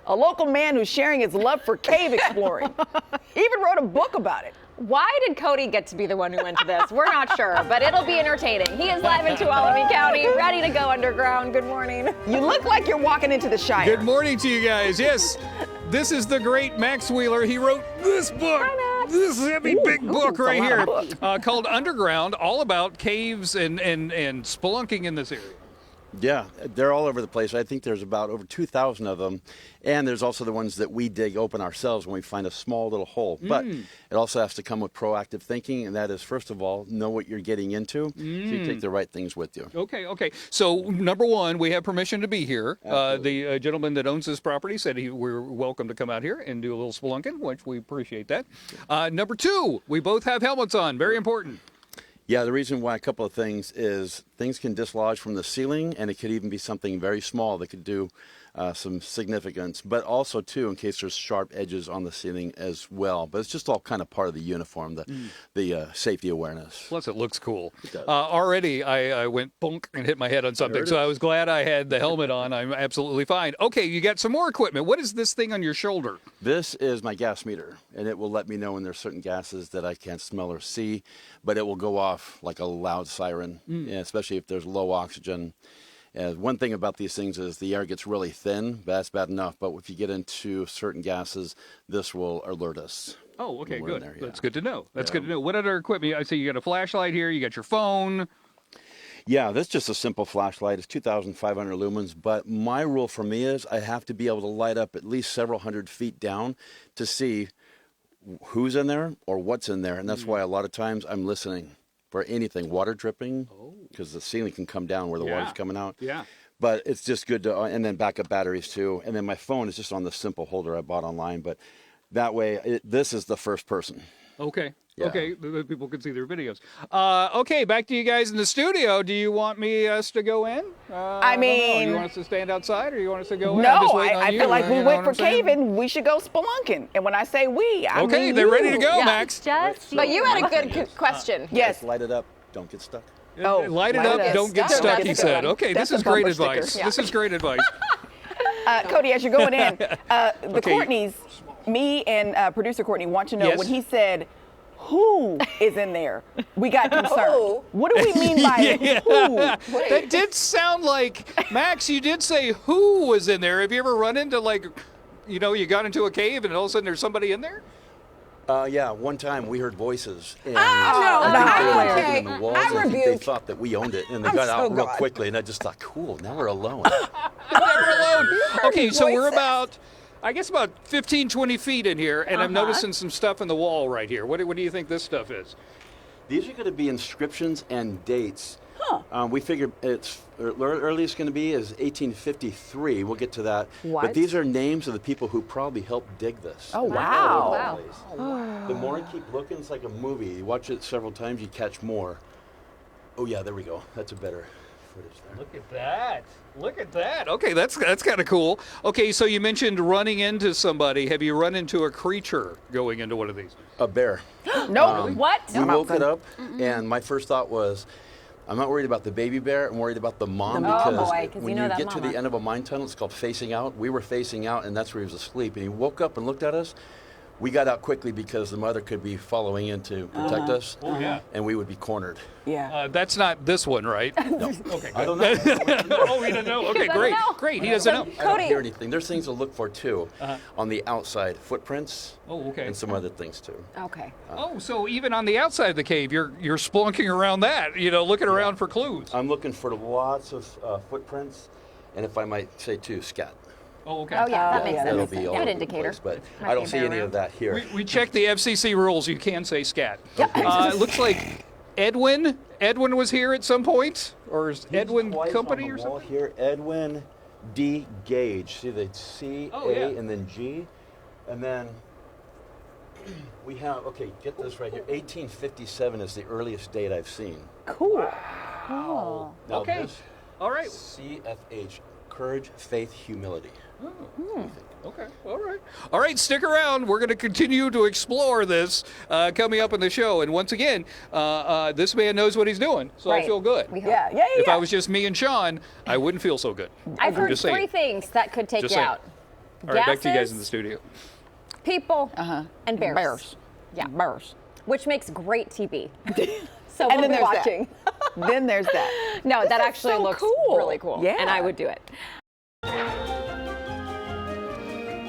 a local man who's sharing his love for cave exploring. He even wrote a book about it. Why did Cody get to be the one who went to this? We're not sure, but it'll be entertaining. He is live in Tuolumne County, ready to go underground. Good morning. You look like you're walking into the Shire. Good morning to you guys. Yes, this is the great Max Wheeler. He wrote this book. Hi, Max. This heavy big book it's a right lot here of book. called Underground, all about caves and spelunking in this area. Yeah, they're all over the place. I think there's about over 2,000 of them. And there's also the ones that we dig open ourselves when we find a small little hole. But it also has to come with proactive thinking, and that is, first of all, know what you're getting into so you take the right things with you. Okay. So, number one, we have permission to be here. The gentleman that owns this property said we're welcome to come out here and do a little spelunking, which we appreciate that. Number two, we both have helmets on. Very important. Yeah, the reason why a couple of things is things can dislodge from the ceiling, and it could even be something very small that could do some significance. But also, too, in case there's sharp edges on the ceiling as well. But it's just all kind of part of the uniform, the safety awareness. Plus, it looks cool. It does. Already, I went bonk and hit my head on something, so I was glad I had the helmet on. I'm absolutely fine. Okay, you got some more equipment. What is this thing on your shoulder? This is my gas meter, and it will let me know when there's certain gases that I can't smell or see, but it will go off like a loud siren, especially if there's low oxygen. One thing about these things is the air gets really thin. That's bad enough, but if you get into certain gases, this will alert us. Oh, okay, when we're in good. there, yeah. That's good to know. That's good to know. What other equipment? I see you got a flashlight here. You got your phone. Yeah, that's just a simple flashlight. It's 2,500 lumens, but my rule for me is I have to be able to light up at least several hundred feet down to see who's in there or what's in there, and that's why a lot of times I'm listening for anything, water dripping, because the ceiling can come down where the water's coming out. Yeah. But it's just good to, and then backup batteries too. And then my phone is just on the simple holder I bought online, but that way, this is the first person. Okay. Yeah. Okay, people can see their videos. Okay, back to you guys in the studio. Do you want us to go in? I mean, you want us to stand outside, or you want us to go in? I'm No, just waiting on I you, feel like you we know went what for I'm saying? caving. We should go spelunking. And when I say we, I Okay, mean they're you. ready to go, Yeah, Max. But you had a good question. Yes. Light it up, don't get stuck. Oh, Light it up, don't get stuck. stuck, Don't he get said. stuck. Okay, That's this is a great bumper sticker. advice. Yeah. This is great advice. Cody, as you're going in, the Okay. Courtneys, me and producer Courtney want to know Yes. when he said, who is in there? We got concerned. Who? What do we mean by who? That did sound like, Max, you did say who was in there. Have you ever run into, like, you got into a cave and all of a sudden there's somebody in there? Yeah, one time we heard voices. And no, I'm okay. in the walls. I I think they rebuke. thought that we owned it, and they got out real quickly. And I just thought, cool, now we're alone. Never alone. Okay, so we're voices. about 15, 20 feet in here, and I'm noticing some stuff in the wall right here. What do you think this stuff is? These are going to be inscriptions and dates. We figured earliest going to be is 1853. We'll get to that. What? But these are names of the people who probably helped dig this. Oh, And they're wow. all over Wow. the place. The more you keep looking, it's like a movie. You watch it several times, you catch more. Oh yeah, there we go. That's a better footage there. Look at that. Look at that. Okay, that's kind of cool. Okay, so you mentioned running into somebody. Have you run into a creature going into one of these? A bear. No. What? We woke it up, and my first thought was, I'm not worried about the baby bear. I'm worried about the mom because boy, 'cause when you know that get to mama. the end of a mine tunnel, it's called facing out. We were facing out, and that's where he was asleep. And he woke up and looked at us. We got out quickly because the mother could be following in to protect us, Oh, yeah. and we would be cornered. Yeah. That's not this one, right? No. Okay, I good. don't know. Oh, he doesn't know. Okay, doesn't great. know. Great, he doesn't know. I don't Cody. hear anything. There's things to look for too on the outside, footprints, Oh, okay. and some other things too. Okay. Oh, so even on the outside of the cave, you're spelunking around that, looking around for clues. I'm looking for lots of footprints, and if I might say too, scat. Oh, okay. Oh, yeah, that makes That'll sense. be all Good over the indicator. place, but Might I be don't a see bear any around. of that here. We checked the FCC rules. You can say scat. It looks like Edwin was here at some point, or is Edwin Twice Company on or the wall something? here, Edwin D. Gage. See the C, Oh, A, yeah. and then G, and then we have. Okay, get this right here. 1857 is the earliest date I've seen. Cool. Oh. Now Okay. this All right. CFH, courage, faith, humility. Okay. All right. Stick around. We're going to continue to explore this coming up in the show. And once again, this man knows what he's doing, so I Right. feel good. We hope. Yeah. If I was just me and Sean, I wouldn't feel so good. I've I'm heard just three saying. things that could take Just you saying. out. All right, back to you guys Gases, in the studio. people, and bears. Bears. Yeah. Bears. Which makes great TV. So And we'll then be there's watching. Then there's that. No, that is actually so looks cool. really cool. Yeah. And I would do it.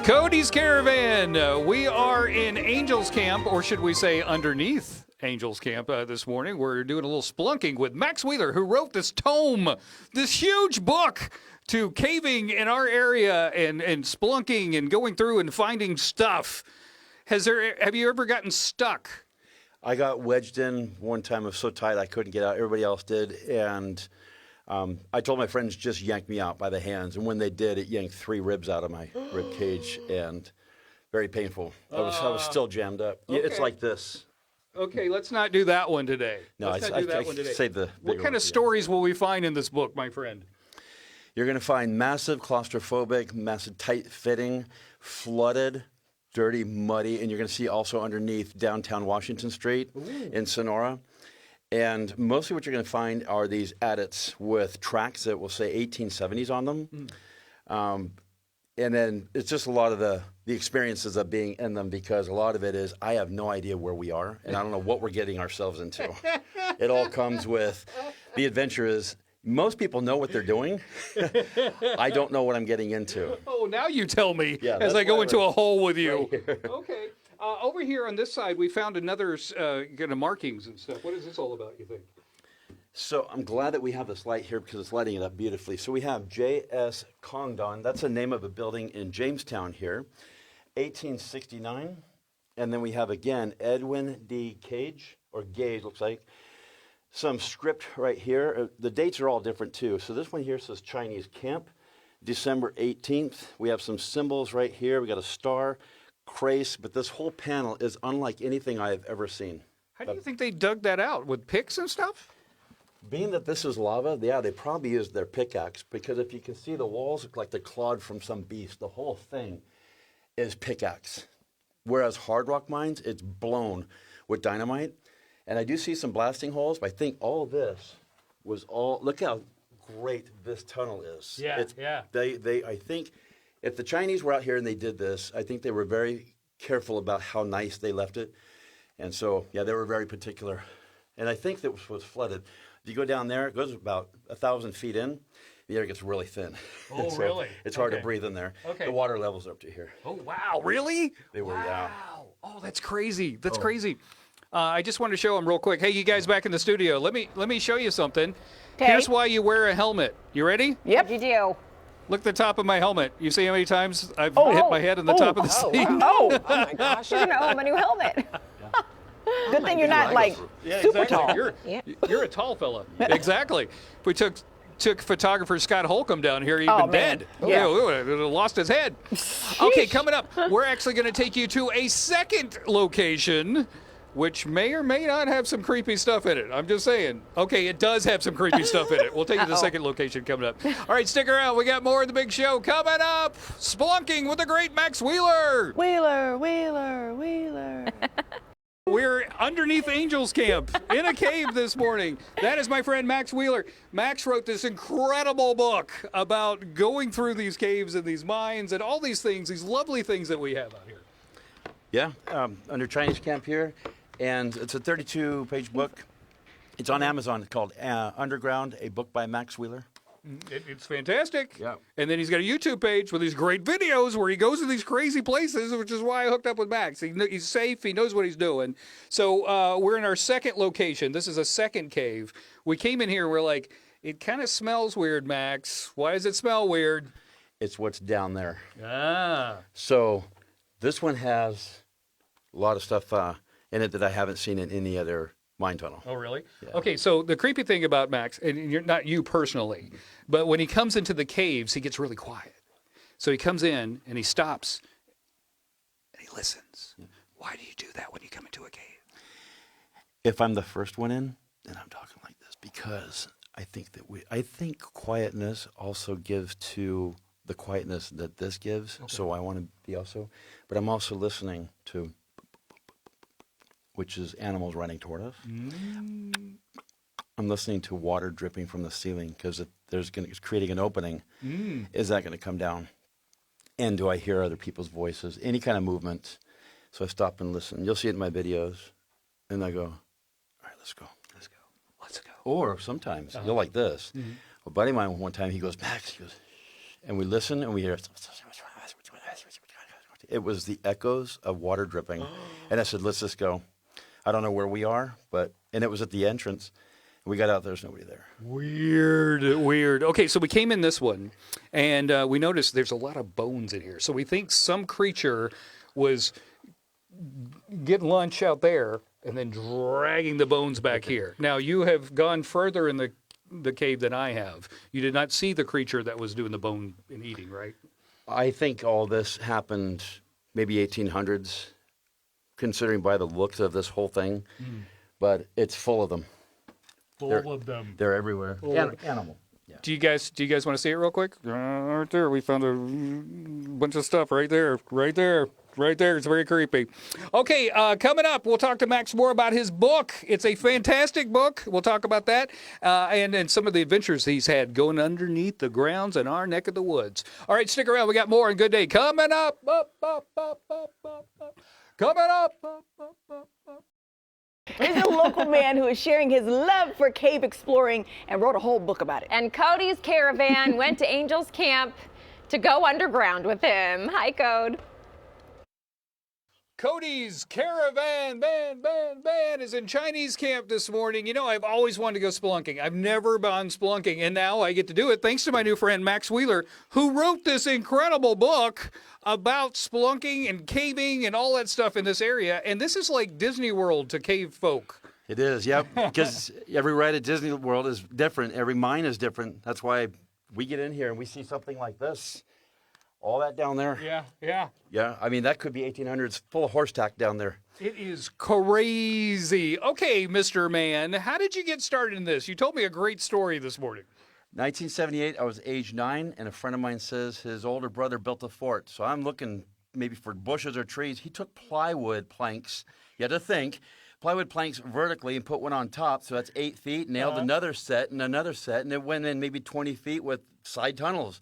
Cody's Caravan. We are in Angels Camp, or should we say underneath Angels Camp this morning. We're doing a little spelunking with Max Wheeler, who wrote this tome, this huge book to caving in our area and spelunking and going through and finding stuff. Have you ever gotten stuck? I got wedged in one time. It was so tight I couldn't get out. Everybody else did. And I told my friends just yank me out by the hands. And when they did, it yanked 3 ribs out of my rib cage, and very painful. I was still jammed up. Yeah, it's okay. like this. Okay, let's not do that one today. No, let's not do that one today. Save the What bigger kind of ones, yeah. stories will we find in this book, my friend? You're going to find massive claustrophobic, massive tight fitting, flooded, dirty, muddy, and you're going to see also underneath downtown Washington Street in Sonora. And mostly what you're going to find are these adits with tracks that will say 1870s on them. And then it's just a lot of the experiences of being in them, because a lot of it is I have no idea where we are, and I don't know what we're getting ourselves into. It all comes with the adventure is most people know what they're doing. I don't know what I'm getting into. Oh, now you tell me Yeah, as that's I go why into we're a hole with you. right here. Okay. Over here on this side, we found another kind of markings and stuff. What is this all about, you think? So I'm glad that we have this light here because it's lighting it up beautifully. So we have J.S. Congdon. That's the name of a building in Jamestown here, 1869. And then we have, again, Edwin D. Gage, or Gage, looks like. Some script right here. The dates are all different, too. So this one here says Chinese Camp, December 18th. We have some symbols right here. We got a star, crace, but this whole panel is unlike anything I have ever seen. How do you think they dug that out? With picks and stuff? Being that this is lava, yeah, they probably used their pickaxe, because if you can see, the walls look like they're clawed from some beast. The whole thing is pickaxe. Whereas hard rock mines, it's blown with dynamite. And I do see some blasting holes, but I think all this was all, look how great this tunnel is. Yeah, yeah. I think if the Chinese were out here and they did this, I think they were very careful about how nice they left it. And so, yeah, they were very particular. And I think that was flooded. If you go down there, it goes about 1,000 feet in. The air gets really thin. Oh, So really? It's hard to Okay. breathe in there. Okay. The water levels are up to here. Oh, wow. Really? They were, wow. yeah. Oh, that's crazy. That's crazy. I just want to show them real quick. Hey, you guys back in the studio. Let me show you something. Okay. Here's why you wear a helmet. You ready? Yep. You do. Look at the top of my helmet. You see how many times I've hit my head on the top of the seat? Oh my gosh. You're gonna owe him a new helmet. Good thing you're not like Yeah, super exactly. tall. You're a tall fella. Exactly. If we took photographer Scott Holcomb down here, he'd Oh, been man. dead. Yeah. We would have lost his head. Okay, coming up, we're actually going to take you to a second location, which may or may not have some creepy stuff in it. I'm just saying. Okay, it does have some creepy stuff in it. We'll take you to the second location coming up. All right, stick around. We got more of the big show coming up. Spelunking with the great Max Wheeler. Wheeler, Wheeler, Wheeler. We're underneath Angels Camp in a cave this morning. That is my friend Max Wheeler. Max wrote this incredible book about going through these caves and these mines and all these things, these lovely things that we have out here. Yeah, under Chinese Camp here. And it's a 32-page book. It's on Amazon. It's called Underground, a book by Max Wheeler. It's fantastic. Yeah. And then he's got a YouTube page with these great videos where he goes to these crazy places, which is why I hooked up with Max. He's safe. He knows what he's doing. So we're in our second location. This is a second cave. We came in here. We're like, it kind of smells weird, Max. Why does it smell weird? It's what's down there. Ah. So this one has a lot of stuff in it that I haven't seen in any other mine tunnel. Oh, really? Yeah. Okay, so the creepy thing about Max, and you're not you personally, but when he comes into the caves, he gets really quiet. So he comes in and he stops and he listens. Why do you do that when you come into a cave? If I'm the first one in, then I'm talking like this, because I think quietness also gives to the quietness that this gives. Okay. So I want to be also, but I'm also listening to, which is animals running toward us. I'm listening to water dripping from the ceiling, because it's creating an opening. Is that going to come down? And do I hear other people's voices, any kind of movement? So I stop and listen. You'll see it in my videos. And I go, all right, let's go. Let's go. Let's go. Or sometimes you'll like this. A buddy of mine one time, he goes, Max, he goes, and we listen and we hear, it was the echoes of water dripping. And I said, let's just go. I don't know where we are, and it was at the entrance. We got out, there's nobody there. Weird. Okay, so we came in this one, and we noticed there's a lot of bones in here. So we think some creature was getting lunch out there and then dragging the bones back here. Now, you have gone further in the cave than I have. You did not see the creature that was doing the bone and eating, right? I think all this happened maybe 1800s, considering by the looks of this whole thing. But it's full of them. Full of them. They're everywhere. Animal. Yeah. Do you guys want to see it real quick? Right there. We found a bunch of stuff right there. It's very creepy. Okay, coming up, we'll talk to Max more about his book. It's a fantastic book. We'll talk about that and some of the adventures he's had going underneath the grounds in our neck of the woods. All right, stick around. We got more on Good Day coming up. Coming up. Here's a local man who is sharing his love for cave exploring and wrote a whole book about it. And Cody's Caravan went to Angel's Camp to go underground with him. Hi, Code. Cody's Caravan band is in Chinese camp this morning. You know, I've always wanted to go spelunking. I've never gone spelunking, and now I get to do it thanks to my new friend Max Wheeler, who wrote this incredible book about spelunking and caving and all that stuff in this area. And this is like Disney World to cave folk. It is, yep, because every ride at Disney World is different. Every mine is different. That's why we get in here and we see something like this. All that down there. Yeah. Yeah, I mean, that could be 1800s, full of horse tack down there. It is crazy. Okay, Mr. Man, how did you get started in this? You told me a great story this morning. 1978, I was age 9, and a friend of mine says his older brother built a fort. So I'm looking maybe for bushes or trees. He took plywood planks. You had to think. Plywood planks vertically and put one on top, so that's 8 feet, nailed another set, and it went in maybe 20 feet with side tunnels.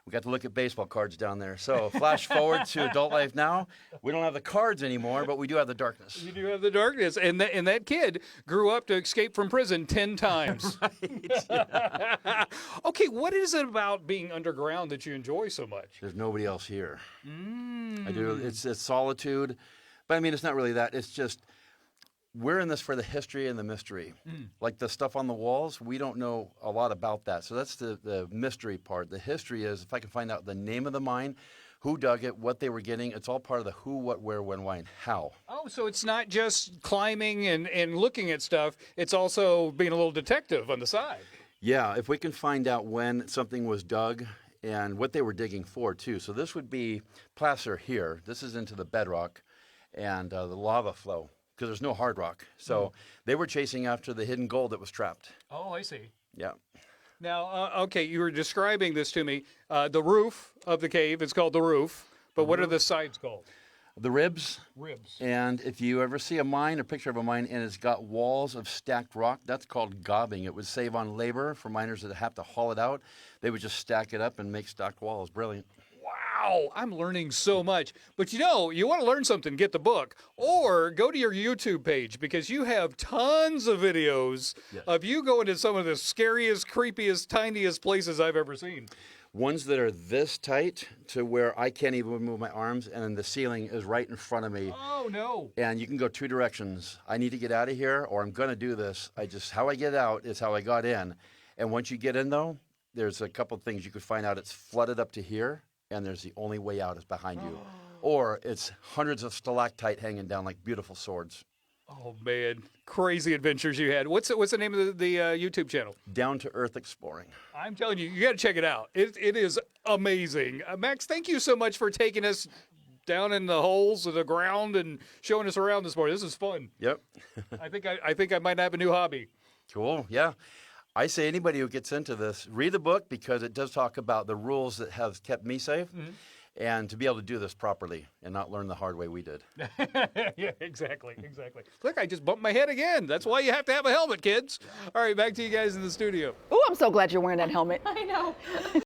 We got to look at baseball cards down there. So flash forward to adult life now. We don't have the cards anymore, but we do have the darkness. You do have the darkness. And that kid grew up to escape from prison 10 times. Right. Yeah. Okay, what is it about being underground that you enjoy so much? There's nobody else here. I do. It's solitude. But I mean, it's not really that. It's just we're in this for the history and the mystery. Like the stuff on the walls, we don't know a lot about that. So that's the mystery part. The history is if I can find out the name of the mine, who dug it, what they were getting, it's all part of the who, what, where, when, why, and how. Oh, so it's not just climbing and looking at stuff. It's also being a little detective on the side. Yeah, if we can find out when something was dug and what they were digging for, too. So this would be placer here. This is into the bedrock and the lava flow. Because there's no hard rock. So they were chasing after the hidden gold that was trapped. Oh, I see. Yeah. Now, okay, you were describing this to me. The roof of the cave is called the roof, but what are the sides called? The ribs. Ribs. And if you ever see a mine, a picture of a mine, and it's got walls of stacked rock, that's called gobbing. It would save on labor for miners that have to haul it out. They would just stack it up and make stacked walls. Brilliant. Wow, I'm learning so much. But you know, you want to learn something, get the book. Or go to your YouTube page because you have tons of videos of you going to some of the scariest, creepiest, tiniest places I've ever seen. Ones that are this tight to where I can't even move my arms, and then the ceiling is right in front of me. Oh, no. And you can go 2 directions. I need to get out of here, or I'm going to do this. How I get out is how I got in. And once you get in, though, there's a couple of things you could find out. It's flooded up to here, and there's the only way out is behind you. Or it's hundreds of stalactite hanging down like beautiful swords. Oh, man. Crazy adventures you had. What's the name of the YouTube channel? Down to Earth Exploring. I'm telling you, you got to check it out. It is amazing. Max, thank you so much for taking us down in the holes of the ground and showing us around this morning. This is fun. Yep. I think I might have a new hobby. Cool. Yeah. I say anybody who gets into this, read the book because it does talk about the rules that have kept me safe. And to be able to do this properly and not learn the hard way we did. Yeah, exactly. Look, I just bumped my head again. That's why you have to have a helmet, kids. All right, back to you guys in the studio. Ooh, I'm so glad you're wearing that helmet. I know.